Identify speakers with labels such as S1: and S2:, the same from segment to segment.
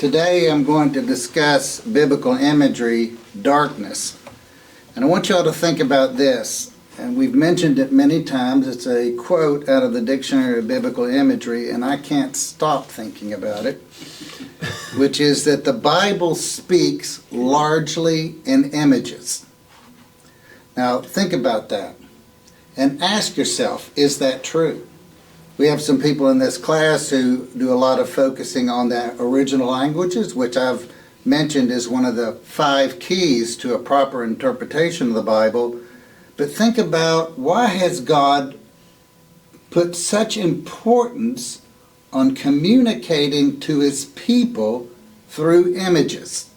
S1: Today I'm going to discuss biblical imagery, darkness. And I want you all to think about this. And we've mentioned it many times. It's a quote out of the Dictionary of Biblical Imagery, and I can't stop thinking about it, which is that the Bible speaks largely in images. Now, think about that and ask yourself, is that true? We have some people in this class who do a lot of focusing on the original languages, which I've mentioned is one of the 5 keys to a proper interpretation of the Bible. But think about, why has God put such importance on communicating to His people through images?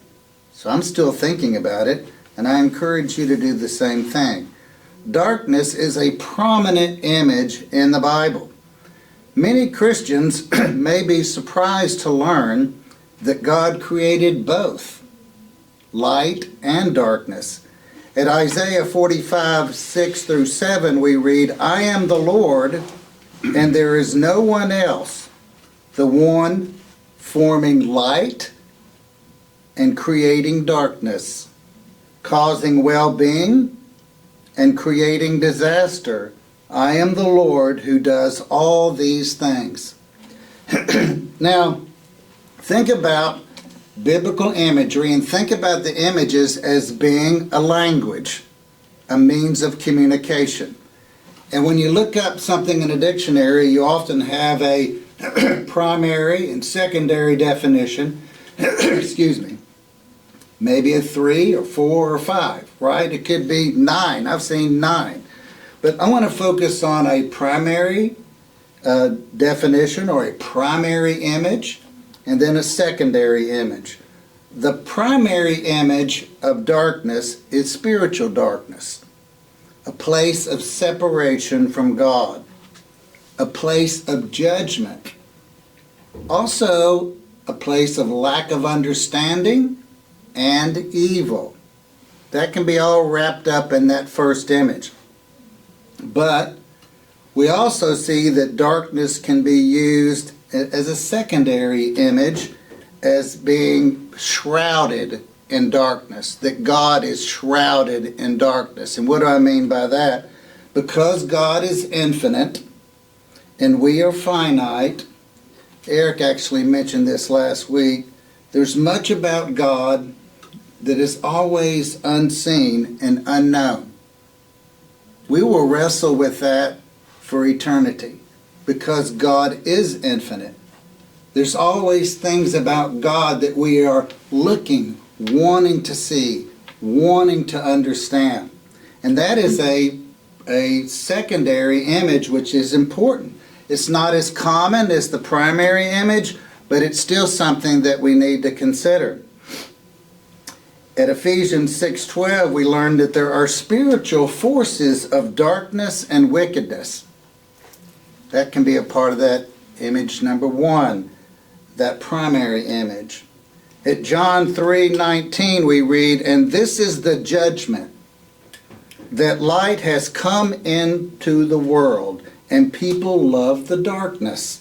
S1: So I'm still thinking about it, and I encourage you to do the same thing. Darkness is a prominent image in the Bible. Many Christians may be surprised to learn that God created both light and darkness. At Isaiah 45:6-7 we read, "I am the Lord, and there is no one else, the one forming light and creating darkness, causing well-being and creating disaster. I am the Lord who does all these things." Now, think about biblical imagery and think about the images as being a language, a means of communication. And when you look up something in a dictionary, you often have a primary and secondary definition, excuse me, maybe a 3 or 4 or 5, right? It could be 9. I've seen 9. But I want to focus on a primary definition or a primary image, and then a secondary image. The primary image of darkness is spiritual darkness, a place of separation from God, a place of judgment, also a place of lack of understanding and evil. That can be all wrapped up in that first image. But we also see that darkness can be used as a secondary image as being shrouded in darkness, that God is shrouded in darkness. And what do I mean by that? Because God is infinite and we are finite, Eric actually mentioned this last week, there's much about God that is always unseen and unknown. We will wrestle with that for eternity because God is infinite. There's always things about God that we are looking, wanting to see, wanting to understand. And that is a secondary image which is important. It's not as common as the primary image, but it's still something that we need to consider. At Ephesians 6:12, we learn that there are spiritual forces of darkness and wickedness. That can be a part of that image number 1, that primary image. At John 3:19, we read, "And this is the judgment, that light has come into the world, and people love the darkness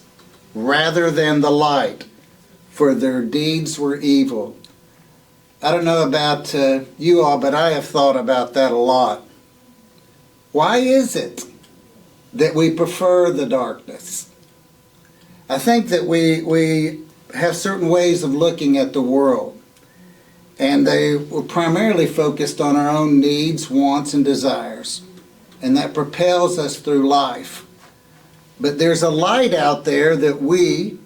S1: rather than the light, for their deeds were evil." I don't know about you all, but I have thought about that a lot. Why is it that we prefer the darkness? I think that we have certain ways of looking at the world, and they were primarily focused on our own needs, wants, and desires, and that propels us through life. But there's a light out there that we,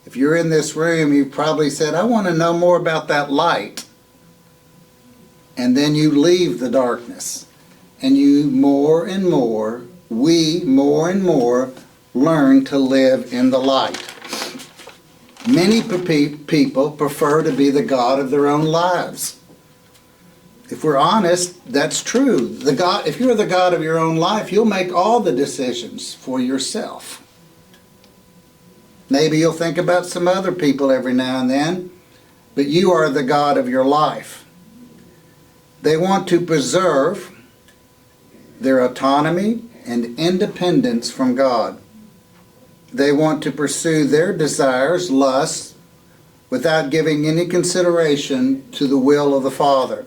S1: if you're in this room, you probably said, "I want to know more about that light." And then you leave the darkness. And you more and more, we more and more learn to live in the light. Many people prefer to be the God of their own lives. If we're honest, that's true. If you're the God of your own life, you'll make all the decisions for yourself. Maybe you'll think about some other people every now and then, but you are the God of your life. They want to preserve their autonomy and independence from God. They want to pursue their desires, lusts, without giving any consideration to the will of the Father.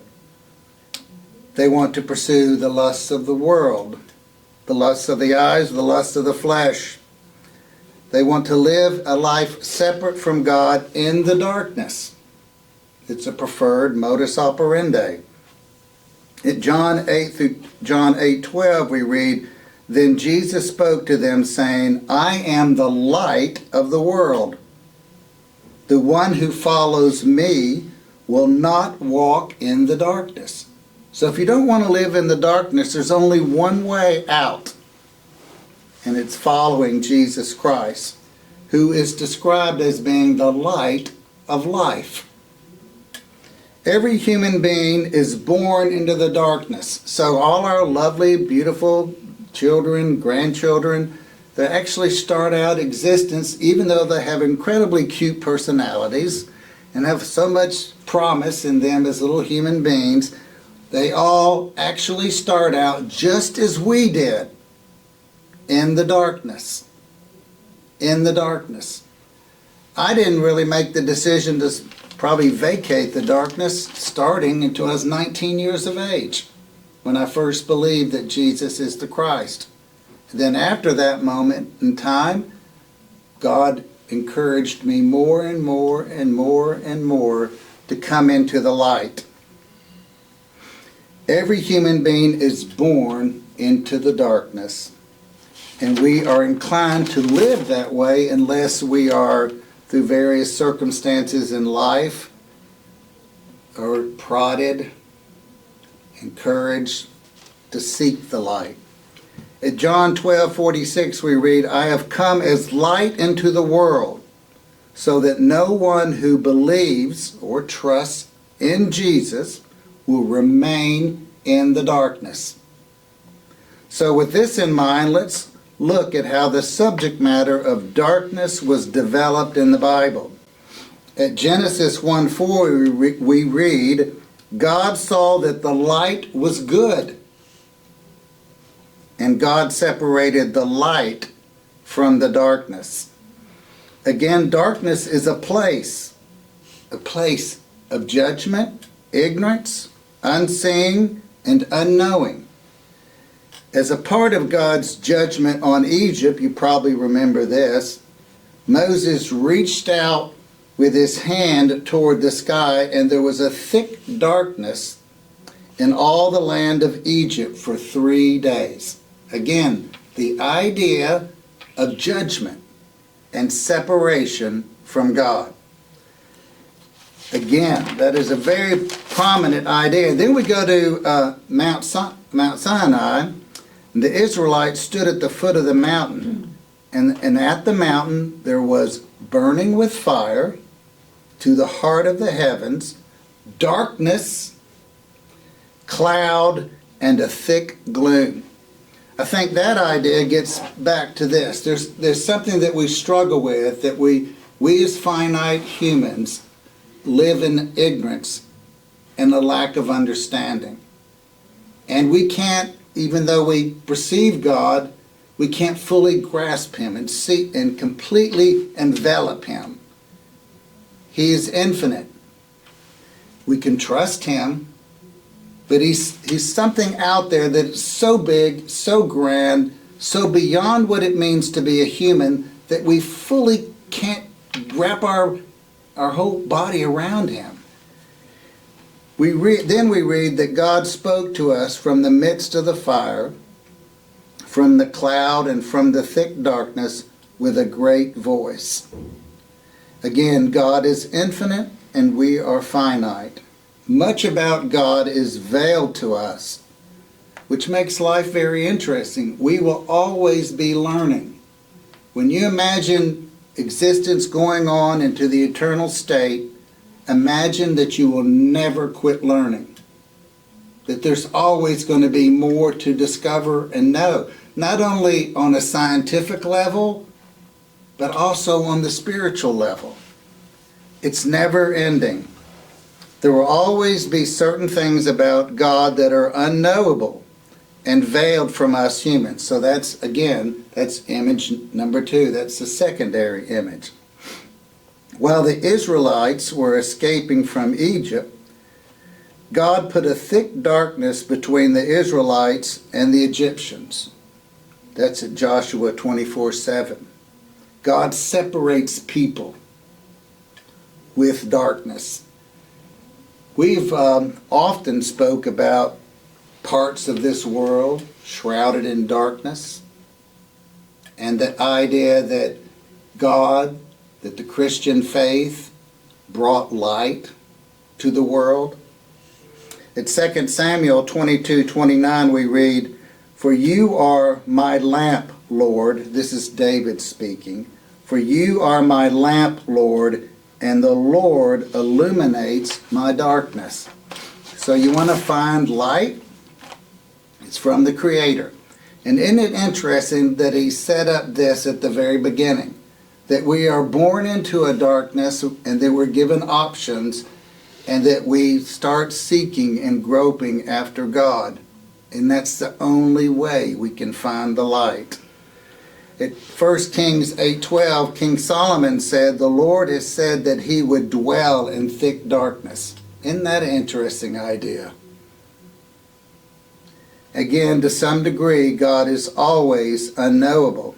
S1: They want to pursue the lusts of the world, the lusts of the eyes, the lusts of the flesh. They want to live a life separate from God in the darkness. It's a preferred modus operandi. In John 8:12 we read, "Then Jesus spoke to them, saying, I am the light of the world. The one who follows me will not walk in the darkness." So if you don't want to live in the darkness, there's only one way out, and it's following Jesus Christ, who is described as being the light of life. Every human being is born into the darkness. So all our lovely, beautiful children, grandchildren, they actually start out existence, even though they have incredibly cute personalities and have so much promise in them as little human beings, they all actually start out just as we did, in the darkness. In the darkness. I didn't really make the decision to probably vacate the darkness starting until I was 19 years of age, when I first believed that Jesus is the Christ. Then after that moment in time, God encouraged me more and more and more and more to come into the light. Every human being is born into the darkness, and we are inclined to live that way unless we are, through various circumstances in life, or prodded, encouraged to seek the light. At John 12:46 we read, "I have come as light into the world, so that no one who believes or trusts in Jesus will remain in the darkness." So with this in mind, let's look at how the subject matter of darkness was developed in the Bible. At Genesis 1:4 we read, "God saw that the light was good, and God separated the light from the darkness." Again, darkness is a place of judgment, ignorance, unseeing, and unknowing. As a part of God's judgment on Egypt, you probably remember this, Moses reached out with his hand toward the sky, and there was a thick darkness in all the land of Egypt for 3 days. Again, the idea of judgment and separation from God. Again, that is a very prominent idea. And then we go to Mount Sinai. The Israelites stood at the foot of the mountain, and at the mountain there was burning with fire to the heart of the heavens, darkness, cloud, and a thick gloom. I think that idea gets back to this. There's something that we struggle with, that we as finite humans live in ignorance and a lack of understanding. And we can't, even though we perceive God, we can't fully grasp Him and see and completely envelop Him. He is infinite. We can trust Him, but He's something out there that is so big, so grand, so beyond what it means to be a human that we fully can't wrap our whole body around Him. Then we read that God spoke to us from the midst of the fire, from the cloud, and from the thick darkness with a great voice. Again, God is infinite and we are finite. Much about God is veiled to us, which makes life very interesting. We will always be learning. When you imagine existence going on into the eternal state, imagine that you will never quit learning. That there's always going to be more to discover and know, not only on a scientific level, but also on the spiritual level. It's never ending. There will always be certain things about God that are unknowable and veiled from us humans. So that's image number 2. That's the secondary image. While the Israelites were escaping from Egypt, God put a thick darkness between the Israelites and the Egyptians. That's at Joshua 24:7. God separates people with darkness. We've often spoke about parts of this world shrouded in darkness, and the idea that God, that the Christian faith brought light to the world. At 2 Samuel 22:29 we read, "For you are my lamp, Lord." This is David speaking. "For you are my lamp, Lord, and the Lord illuminates my darkness." So you want to find light? It's from the Creator. And isn't it interesting that he set up this at the very beginning? That we are born into a darkness and that we're given options, and that we start seeking and groping after God. And that's the only way we can find the light. At 1 Kings 8:12, King Solomon said, "The Lord has said that he would dwell in thick darkness." Isn't that an interesting idea? Again, to some degree, God is always unknowable.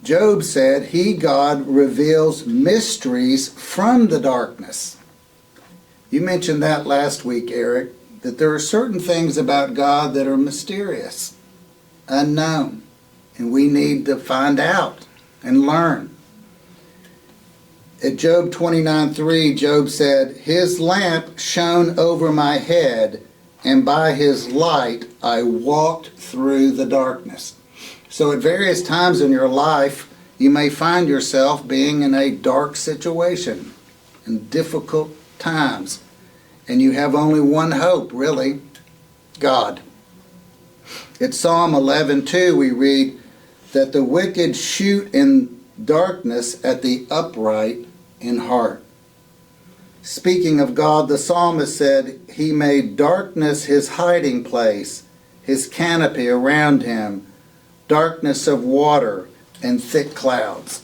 S1: Job said, "He, God, reveals mysteries from the darkness." You mentioned that last week, Eric, that there are certain things about God that are mysterious, unknown, and we need to find out and learn. At Job 29:3, Job said, "His lamp shone over my head, and by his light I walked through the darkness." So at various times in your life, you may find yourself being in a dark situation, in difficult times, and you have only one hope, really, God. At Psalm 11:2 we read that the wicked shoot in darkness at the upright in heart. Speaking of God, the psalmist said, "He made darkness his hiding place, his canopy around him, darkness of water and thick clouds."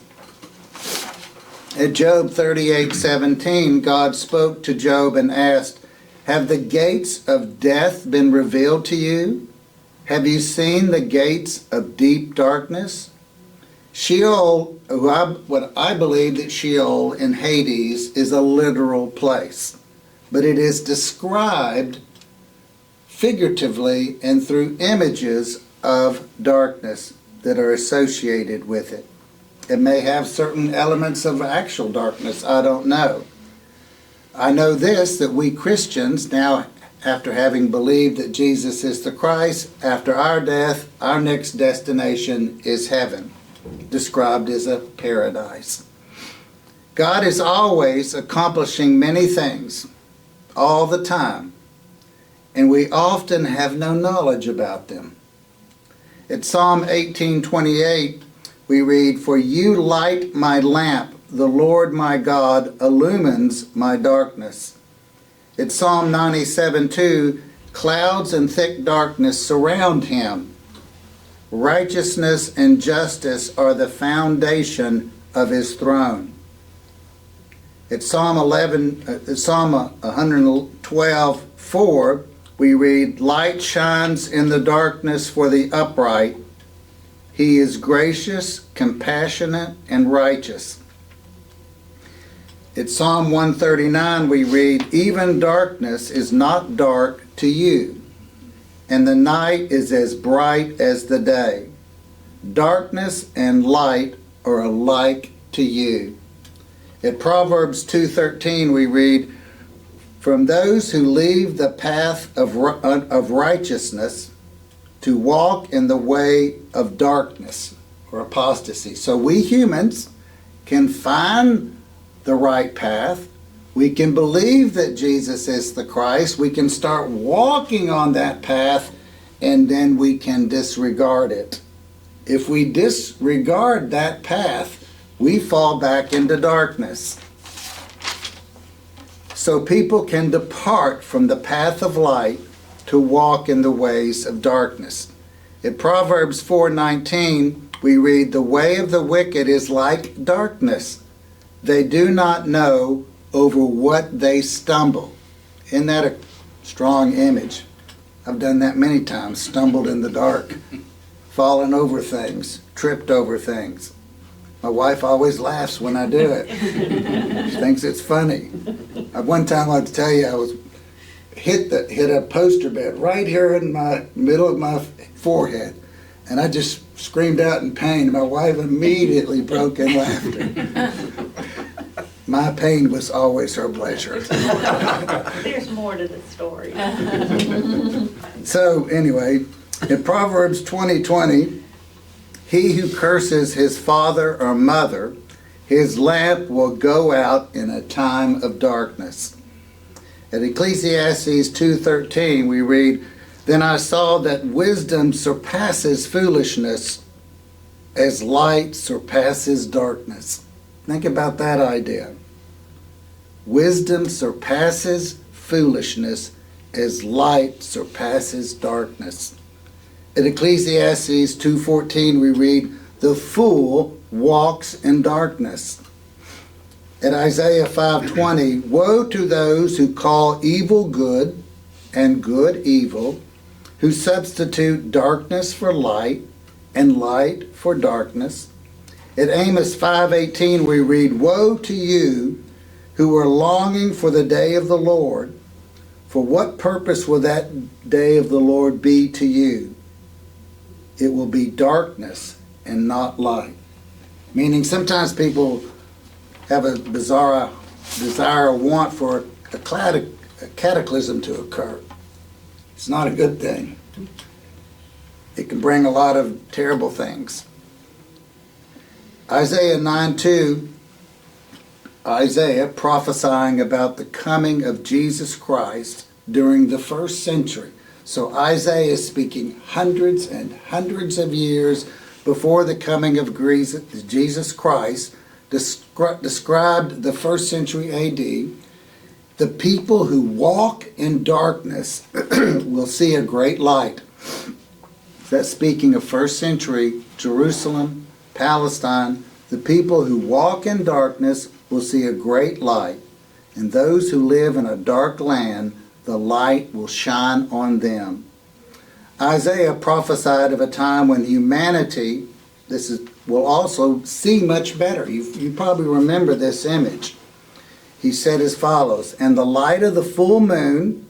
S1: At Job 38:17, God spoke to Job and asked, "Have the gates of death been revealed to you? Have you seen the gates of deep darkness?" Sheol, what I believe that Sheol in Hades is a literal place, but it is described figuratively and through images of darkness that are associated with it. It may have certain elements of actual darkness, I don't know. I know this, that we Christians now, after having believed that Jesus is the Christ, after our death, our next destination is heaven, described as a paradise. God is always accomplishing many things, all the time, and we often have no knowledge about them. At Psalm 18:28, we read, "For you light my lamp, the Lord my God illumines my darkness." At Psalm 97:2, "Clouds and thick darkness surround him. Righteousness and justice are the foundation of his throne." At Psalm 112:4, we read, "Light shines in the darkness for the upright. He is gracious, compassionate, and righteous." At Psalm 139 we read, "Even darkness is not dark to you, and the night is as bright as the day. Darkness and light are alike to you." At Proverbs 2:13 we read, "From those who leave the path of righteousness to walk in the way of darkness," or apostasy. So we humans can find the right path. We can believe that Jesus is the Christ. We can start walking on that path, and then we can disregard it. If we disregard that path, we fall back into darkness. So people can depart from the path of light to walk in the ways of darkness. In Proverbs 4:19, we read, "The way of the wicked is like darkness. They do not know over what they stumble. Isn't that a strong image? I've done that many times, stumbled in the dark, fallen over things, tripped over things. My wife always laughs when I do it. She thinks it's funny. One time, I'll tell you, I was hit a poster bed right here in my middle of my forehead, and I just screamed out in pain. My wife immediately broke in laughter. My pain was always her pleasure.
S2: There's more to the story.
S1: So anyway, in Proverbs 20:20, he who curses his father or mother, his lamp will go out in a time of darkness. At Ecclesiastes 2:13 we read, then I saw that wisdom surpasses foolishness as light surpasses darkness. Think about that idea. Wisdom surpasses foolishness as light surpasses darkness. At Ecclesiastes 2:14 we read, the fool walks in darkness. At Isaiah 5:20, woe to those who call evil good and good evil, who substitute darkness for light and light for darkness. At Amos 5:18 we read, woe to you who are longing for the day of the Lord. For what purpose will that day of the Lord be to you? It will be darkness and not light. Meaning sometimes people have a bizarre desire or want for a cataclysm to occur. It's not a good thing. It can bring a lot of terrible things. Isaiah 9:2, Isaiah prophesying about the coming of Jesus Christ during the first century. So Isaiah is speaking hundreds and hundreds of years before the coming of Jesus Christ, described the first century AD. The people who walk in darkness will see a great light. That's speaking of first century Jerusalem, Palestine. The people who walk in darkness will see a great light, and those who live in a dark land, the light will shine on them. Isaiah prophesied of a time when humanity, will also see much better. You probably remember this image. He said as follows, and the light of the full moon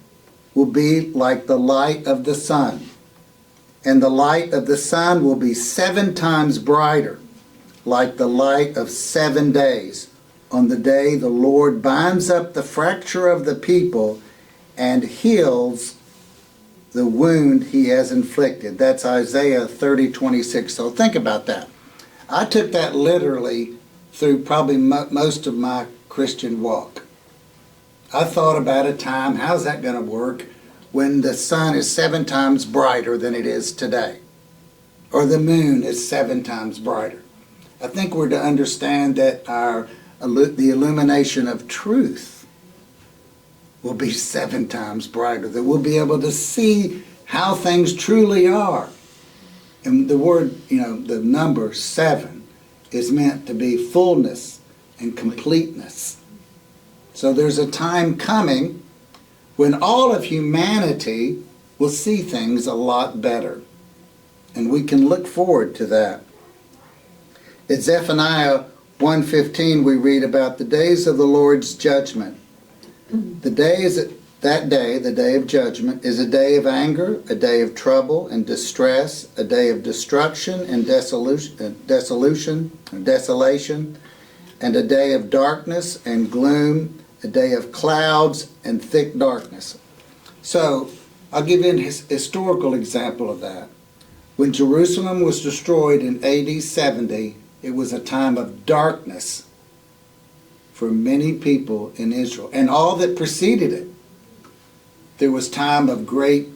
S1: will be like the light of the sun, and the light of the sun will be 7 times brighter, like the light of 7 days, on the day the Lord binds up the fracture of the people and heals the wound he has inflicted. That's Isaiah 30:26. So think about that. I took that literally through probably most of my Christian walk. I thought about a time, how's that going to work when the sun is 7 times brighter than it is today? Or the moon is 7 times brighter. I think we're to understand that the illumination of truth will be 7 times brighter, that we'll be able to see how things truly are. And the word, the number 7 is meant to be fullness and completeness. So there's a time coming when all of humanity will see things a lot better. And we can look forward to that. At Zephaniah 1:15 we read about the days of the Lord's judgment. The day of judgment, is a day of anger, a day of trouble and distress, a day of destruction and desolation, and a day of darkness and gloom, a day of clouds and thick darkness. So I'll give you a historical example of that. When Jerusalem was destroyed in AD 70, it was a time of darkness for many people in Israel, and all that preceded it. There was time of great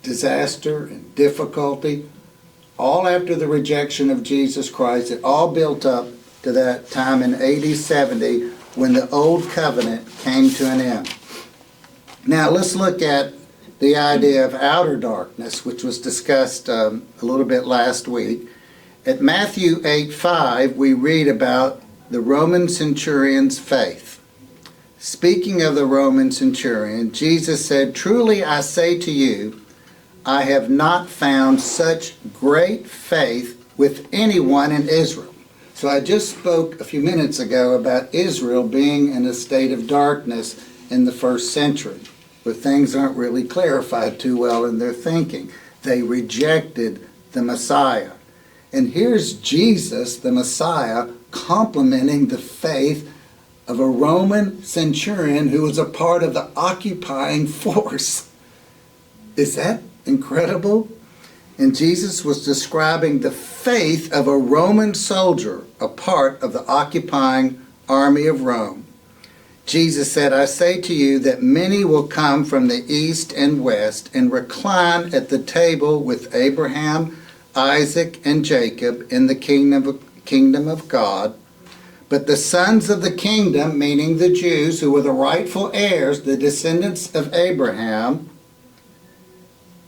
S1: disaster and difficulty, all after the rejection of Jesus Christ. It all built up to that time in AD 70 when the old covenant came to an end. Now let's look at the idea of outer darkness, which was discussed a little bit last week. At Matthew 8:5, we read about the Roman centurion's faith. Speaking of the Roman centurion, Jesus said, "Truly I say to you, I have not found such great faith with anyone in Israel." So I just spoke a few minutes ago about Israel being in a state of darkness in the first century, where things aren't really clarified too well in their thinking. They rejected the Messiah. And here's Jesus, the Messiah, complimenting the faith of a Roman centurion who was a part of the occupying force. Is that incredible? And Jesus was describing the faith of a Roman soldier, a part of the occupying army of Rome. Jesus said, "I say to you that many will come from the east and west and recline at the table with Abraham, Isaac, and Jacob in the kingdom of God. But the sons of the kingdom," meaning the Jews who were the rightful heirs, the descendants of Abraham,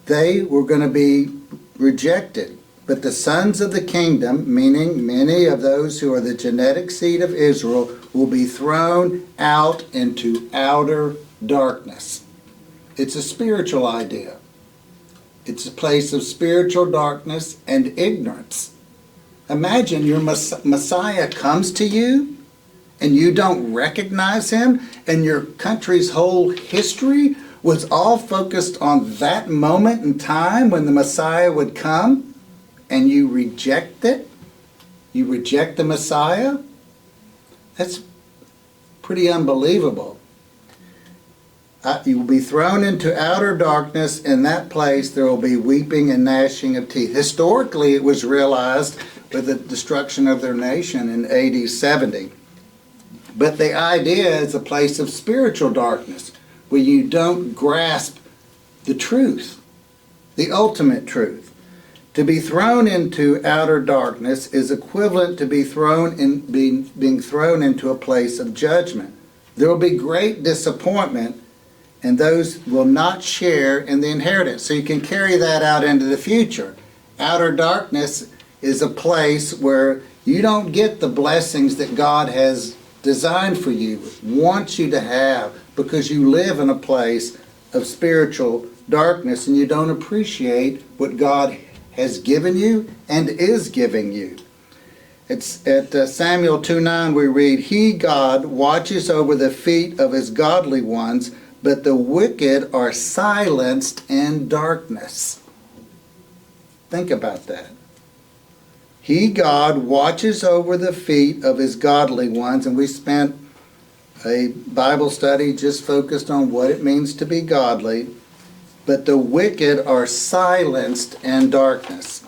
S1: they were going to be rejected. But the sons of the kingdom, meaning many of those who are the genetic seed of Israel, will be thrown out into outer darkness. It's a spiritual idea. It's a place of spiritual darkness and ignorance. Imagine your Messiah comes to you and you don't recognize him, and your country's whole history was all focused on that moment in time when the Messiah would come, and you reject it? You reject the Messiah? That's pretty unbelievable. You will be thrown into outer darkness. In that place there will be weeping and gnashing of teeth. Historically, it was realized with the destruction of their nation in AD 70. But the idea is a place of spiritual darkness where you don't grasp the truth, the ultimate truth. To be thrown into outer darkness is equivalent to being thrown into a place of judgment. There will be great disappointment, and those will not share in the inheritance. So you can carry that out into the future. Outer darkness is a place where you don't get the blessings that God has designed for you, wants you to have, because you live in a place of spiritual darkness and you don't appreciate what God has given you and is giving you. It's at Samuel 2:9 we read, "He, God, watches over the feet of his godly ones, but the wicked are silenced in darkness." Think about that. He, God, watches over the feet of his godly ones, and we spent a Bible study just focused on what it means to be godly. But the wicked are silenced in darkness.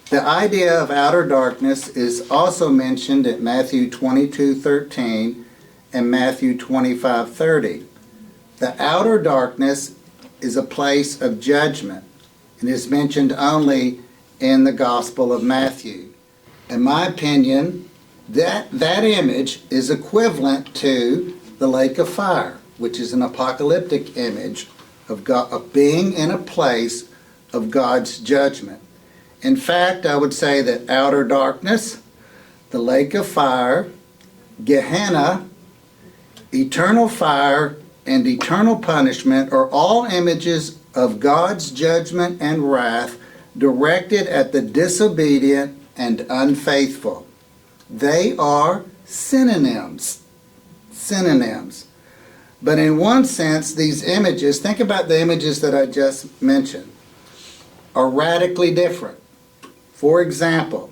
S1: The idea of outer darkness is also mentioned at Matthew 22:13 and Matthew 25:30. The outer darkness is a place of judgment and is mentioned only in the Gospel of Matthew. In my opinion, that image is equivalent to the lake of fire, which is an apocalyptic image of God, of being in a place of God's judgment. In fact, I would say that outer darkness, the lake of fire, Gehenna, eternal fire, and eternal punishment are all images of God's judgment and wrath directed at the disobedient and unfaithful. They are synonyms. Synonyms. But in one sense, these images, think about the images that I just mentioned, are radically different. For example,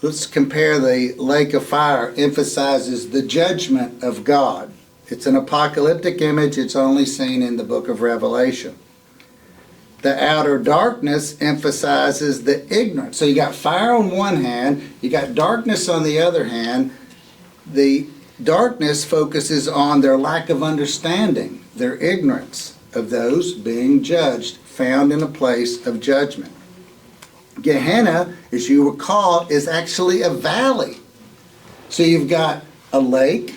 S1: let's compare the lake of fire, emphasizes the judgment of God. It's an apocalyptic image, it's only seen in the book of Revelation. The outer darkness emphasizes the ignorance. So you got fire on one hand, you got darkness on the other hand. The darkness focuses on their lack of understanding, their ignorance of those being judged, found in a place of judgment. Gehenna, as you recall, is actually a valley. So you've got a lake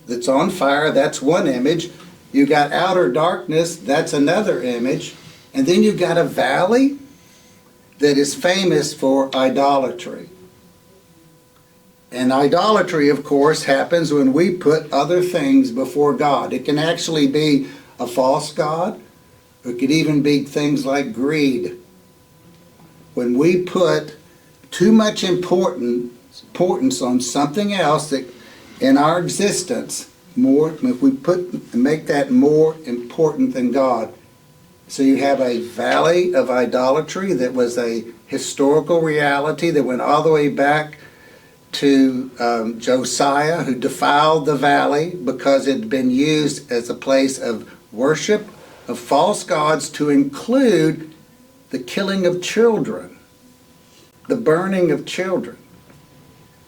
S1: that's on fire, that's one image. You've got outer darkness, that's another image. And then you've got a valley that is famous for idolatry. And idolatry, of course, happens when we put other things before God. It can actually be a false god. It could even be things like greed. When we put too much importance on something else that in our existence, if we make that more important than God. So you have a valley of idolatry that was a historical reality that went all the way back to Josiah, who defiled the valley because it had been used as a place of worship of false gods, to include the killing of children, the burning of children.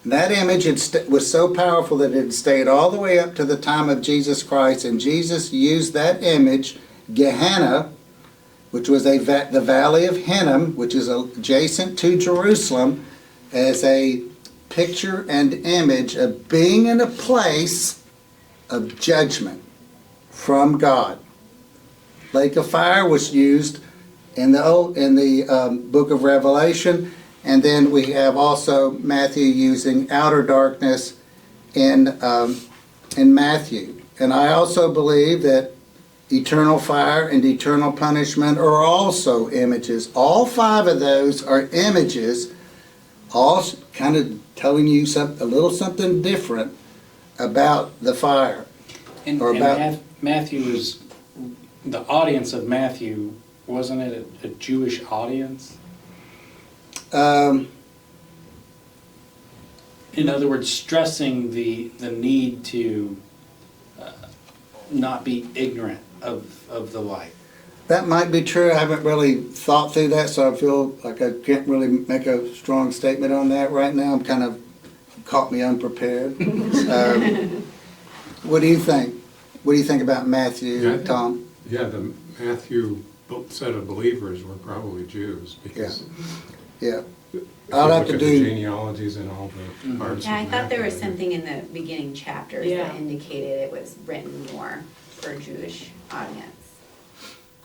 S1: And that image was so powerful that it stayed all the way up to the time of Jesus Christ, and Jesus used that image, Gehenna, which was the valley of Hinnom, which is adjacent to Jerusalem, as a picture and image of being in a place of judgment from God. Lake of fire was used in the book of Revelation, and then we have also Matthew using outer darkness in Matthew. And I also believe that eternal fire and eternal punishment are also images. All five of those are images, all kind of telling you a little something different about the fire.
S3: And Matthew was, the audience of Matthew, wasn't it a Jewish audience? In other words, stressing the need to not be ignorant of the light.
S1: That might be true. I haven't really thought through that, so I feel like I can't really make a strong statement on that right now. I'm kind of caught me unprepared. What do you think? What do you think about Matthew, Tom?
S4: Yeah, the Matthew set of believers were probably Jews, because
S1: Yeah.
S4: I'll have to do the genealogies and all the parts.
S5: Yeah, I thought there was something in the beginning chapters
S2: Yeah.
S5: that indicated it was written more for a Jewish audience.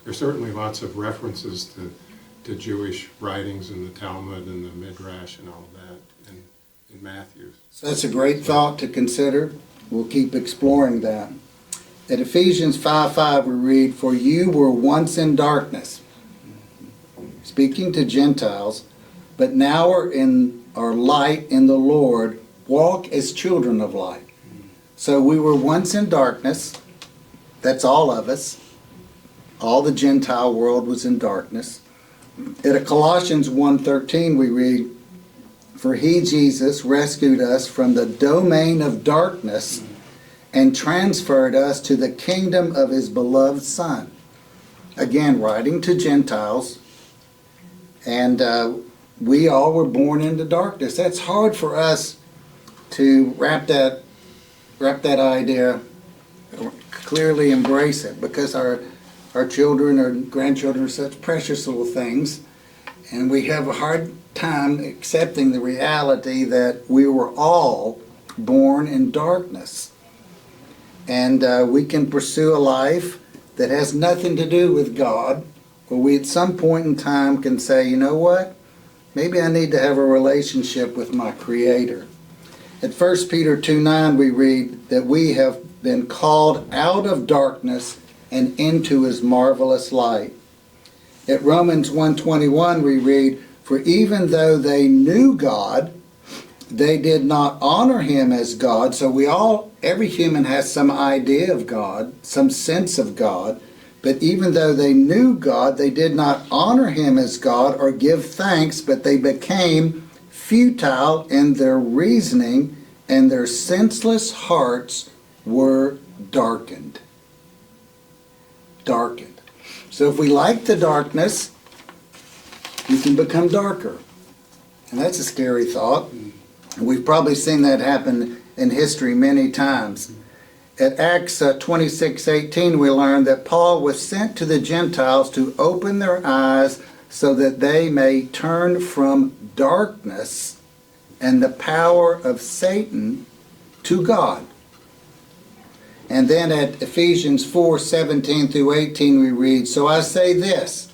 S4: There's certainly lots of references to Jewish writings in the Talmud and the Midrash and all that in Matthew.
S1: So that's a great thought to consider. We'll keep exploring that. At Ephesians 5:5 we read, "For you were once in darkness," speaking to Gentiles, "but now are light in the Lord, walk as children of light." So we were once in darkness. That's all of us. All the Gentile world was in darkness. At Colossians 1:13 we read, "For he, Jesus, rescued us from the domain of darkness and transferred us to the kingdom of his beloved Son." Again, writing to Gentiles, and we all were born into darkness. That's hard for us to wrap that idea, clearly embrace it, because our children or grandchildren are such precious little things, and we have a hard time accepting the reality that we were all born in darkness. And we can pursue a life that has nothing to do with God, or we at some point in time can say, you know what, maybe I need to have a relationship with my Creator. At 1 Peter 2:9 we read that we have been called out of darkness and into his marvelous light. At Romans 1:21 we read, "For even though they knew God, they did not honor him as God." So every human has some idea of God, some sense of God, but even though they knew God, they did not honor him as God or give thanks, but they became futile in their reasoning, and their senseless hearts were darkened. Darkened. So if we like the darkness, we can become darker. And that's a scary thought. And we've probably seen that happen in history many times. At Acts 26:18 we learn that Paul was sent to the Gentiles to open their eyes so that they may turn from darkness and the power of Satan to God. And then at Ephesians 4:17 through 18 we read, "So I say this,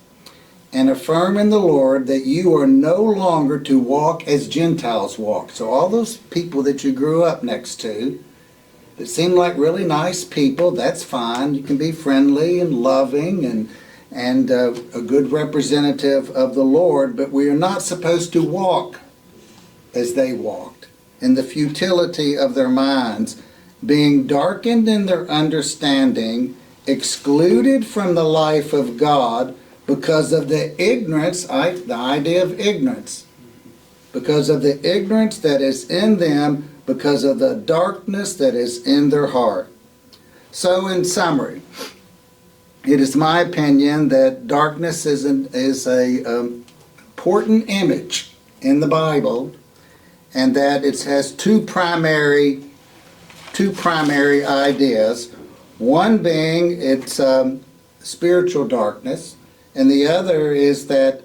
S1: and affirm in the Lord that you are no longer to walk as Gentiles walk. So all those people that you grew up next to that seem like really nice people, that's fine. You can be friendly and loving and a good representative of the Lord, but we are not supposed to walk as they walked, in the futility of their minds, being darkened in their understanding, excluded from the life of God because of the ignorance, the idea of ignorance, because of the ignorance that is in them, because of the darkness that is in their heart. So in summary, it is my opinion that darkness is a important image in the Bible, and that it has two primary ideas. One being it's spiritual darkness, and the other is that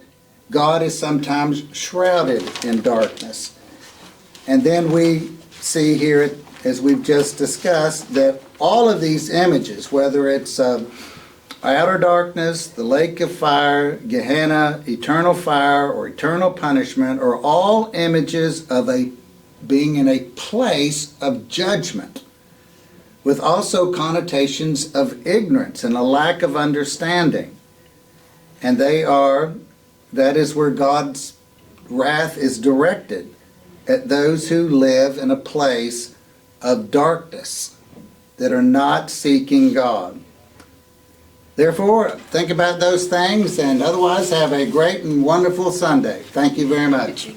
S1: God is sometimes shrouded in darkness. And then we see here, as we've just discussed, that all of these images, whether it's outer darkness, the lake of fire, Gehenna, eternal fire, or eternal punishment, are all images of being in a place of judgment, with also connotations of ignorance and a lack of understanding. And that is where God's wrath is directed, at those who live in a place of darkness, that are not seeking God. Therefore, think about those things, and otherwise have a great and wonderful Sunday. Thank you very much.